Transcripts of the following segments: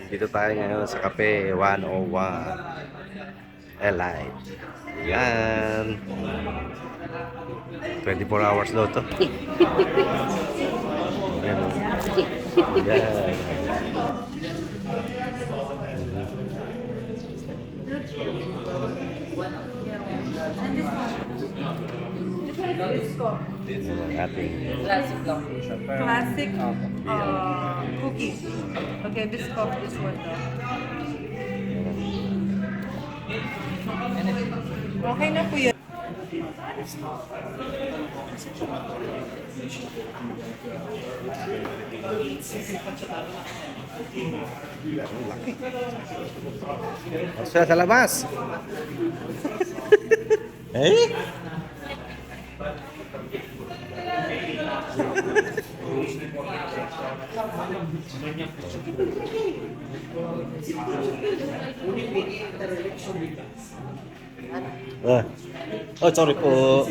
Dito tayo ngayon sa Cafe 101 Elite. Yan. 24 hours low to. Yan. Yan. Dito ang ating Classic lang po siya. Pero, Classic Opo. cookies. Okay, biscoff this one though. Okay na po yun. Basta sa labas. Eh? Ah. Oh, sorry po.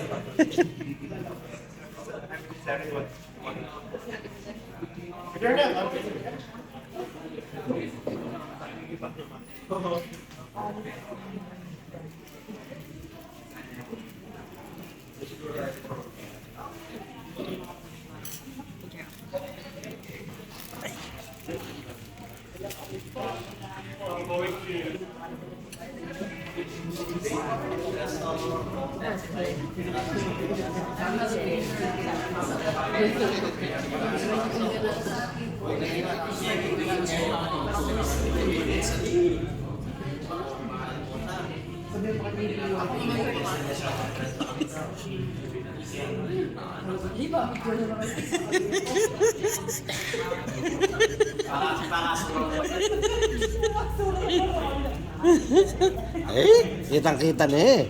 Eh, kitang-kita na eh.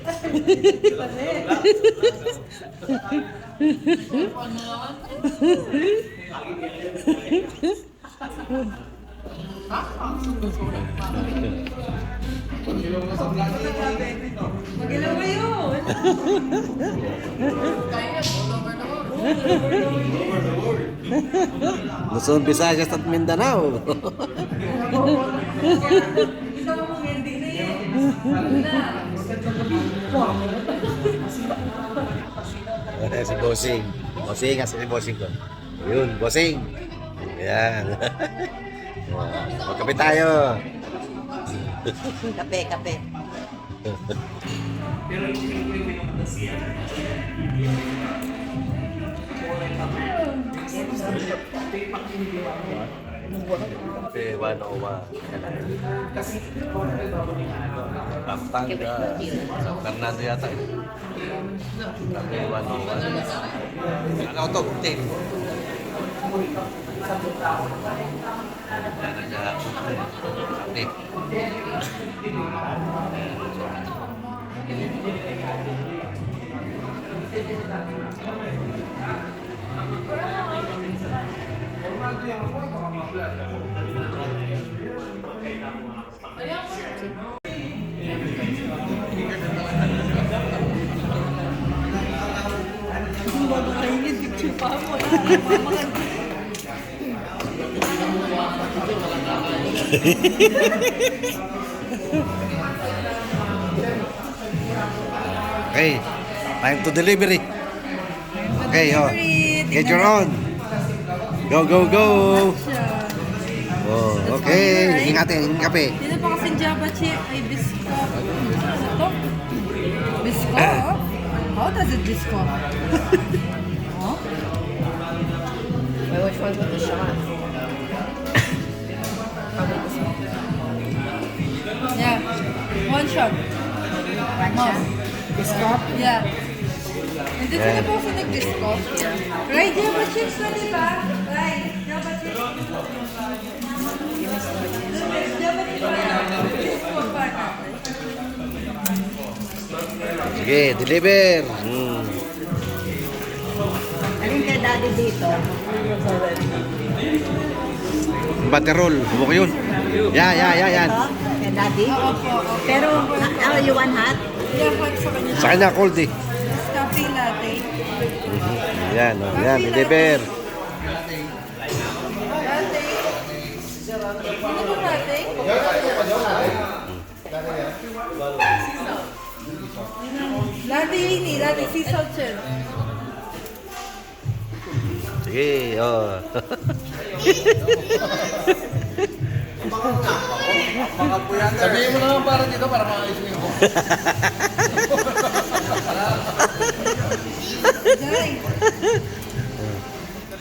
Mag-ilaw kayo! Luzon, Visayas at Mindanao. Ikaw mo hindi na Si Bossing. Bossing, kasi si Bossing ko. Yun, Bossing. Ayan. Magkape tayo. Kape, kape. Cafe 101. Pampanga. San Fernando yata. Cafe 101. Ano to? Team. Yan na siya. Kape. Makakaingin, picture pa mo. Okay. Time to delivery. Okay, oh. Get your own. Go, go, go. Oh, okay. Ingatin, yung kape. Dito pa kasing Java chip ay biscoff. Ito? Biscoff? How does it biscoff? Oh? Wait, which one's with the shot? Probably this one. Yeah. One shot. One Mom. shot? Biscoff? Yeah. Hindi sila po sa nag-biscoff. Right, Java chips na diba? Right, Java chips. Java chips na. Biscoff pa natin. Sige, deliver. Alin kay daddy dito? Baterol. Bubok yun. Yan. Ito? Kay daddy? Opo. Pero, you want hot? Yeah, hot sa kanya. Sa kanya, cold eh. Cafe latte. Yan, oh, yan, deliver. Latte. Ano ba latte? Daddy ini, daddy sea salt chill. Sige, oh. Sabihin mo naman para dito para maayos mo yung buhok. Jai.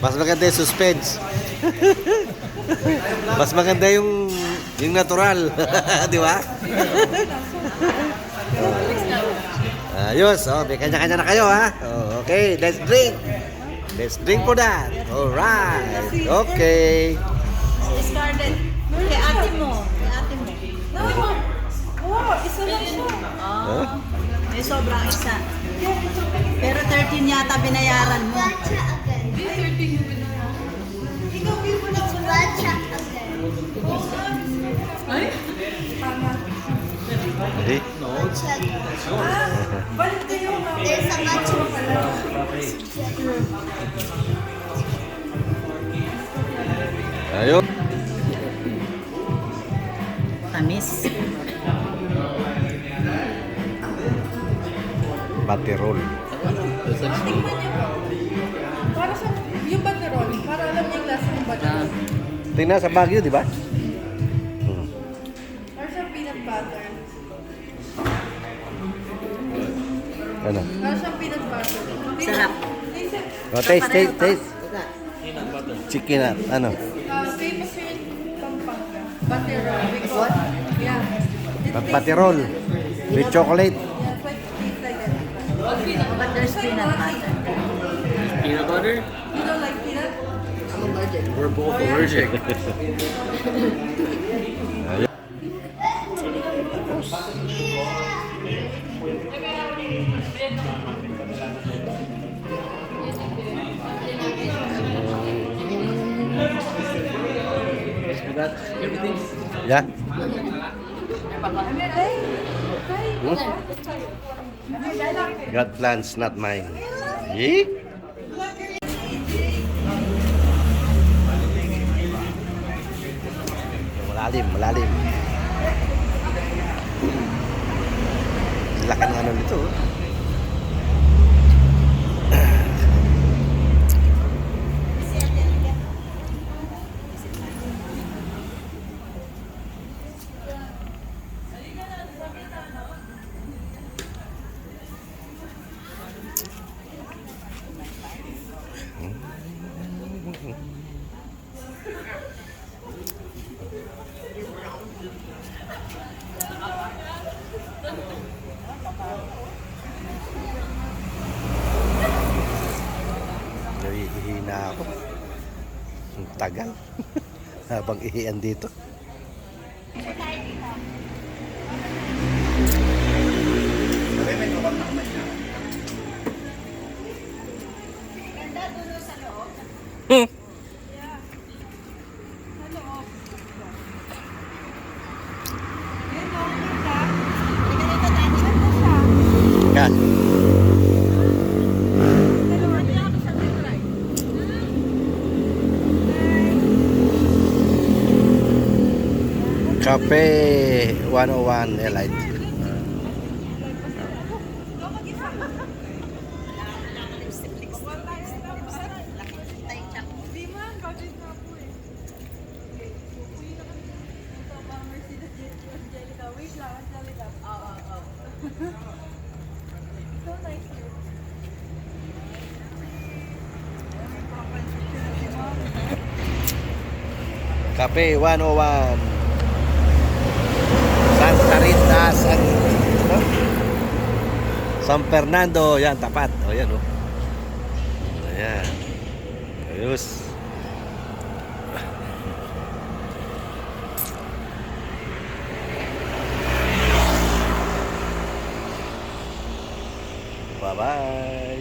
Mas maganda yung suspense. Mas maganda yung natural. Di ba? Ayos. Oh, may kanya-kanya na kayo, ha? Oh, okay, let's drink. Let's drink for that. Alright. Okay. Discarded. Kay ate mo. Kay ate mo. No. Oh, isa lang siya. Oh. May sobrang isa. Pero 13 yata binayaran mo. Ay? Tama. Ready? Balik kayo. Ayun. Tamis. Batirol. Tikman niyo. Para sa yung baterol, para alam niyo yung lasa ng baterol. Tingnan sa Baguio, di ba? Para sa peanut butter. Ano? Para sa peanut butter. Sarap. Oh, taste, taste, taste. Chicken at ano? Famous here in Pampanga. Baterol. Because, yeah. It tastes- Batirol. With chocolate. Yeah, it's like tastes like that. But there's peanut butter. Peanut butter? You don't like peanut? We're both allergic. We got everything. Yeah? God plans, not mine. Eh? Malalim, malalim. Laki ng ano nito. Oh. Nahihina ako. Ang tagal. Habang ihian dito. Yan. Cafe 101 Elite. Cafe 101. Santa Rita, San Fernando, yan tapat. O yan o. Ayan. Ayos. Bye-bye.